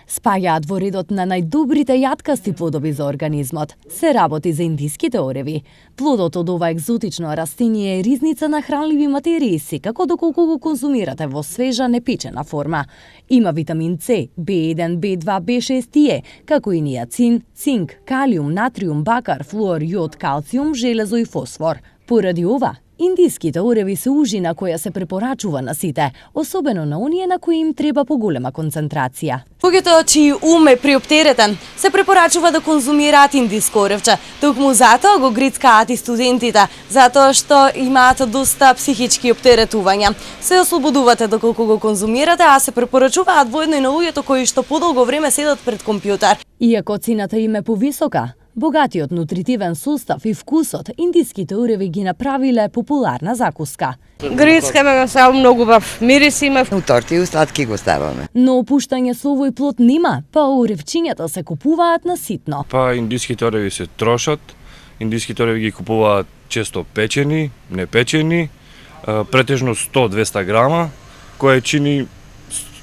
Спаѓаат во редот на најдобрите јаткасти плодови за организмот. Се работи за индиските ореви. Плодот од ова екзотично растение е ризница на хранливи материи, секако доколку го конзумирате во свежа непечена форма. Има витамин С, B1, B2, B6 и Е, како и ниацин, цинк, калиум, натриум, бакар, флуор, јод, калциум, железо и фосфор. Поради ова, индиските ореви се ужина која се препорачува на сите, особено на оние на кои им треба поголема концентрација. Луѓето чиј ум е приоптеретен, се препорачува да конзумираат индиско оревче. Токму затоа го грицкаат и студентите, затоа што имаат доста психички оптеретувања. Се ослободувате доколку го конзумирате, а се препорачуваат воедно и на луѓето кои што подолго време седат пред компјутер. Иако цената им е повисока, богатиот нутритивен состав и вкусот индиските ореви ги направиле популарна закуска. Грицкаме го са многу бав мирис има. У торти и у сладки го ставаме. Но опуштање со овој плод нема, па оревчињата се купуваат на ситно. Па индиските ореви се трошат, индиските ореви ги купуваат често печени, непечени, претежно 100-200 грама, кој чини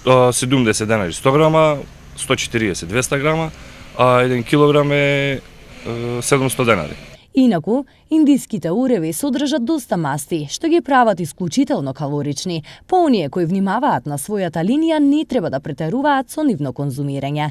70 денари 100 грама, 140-200 грама, а 1 килограм е 700 денари. Инаку, индиските ореви содржат доста масти, што ги прават исклучително калорични. По оние кои внимаваат на својата линија, не треба да претеруваат со нивно конзумирање.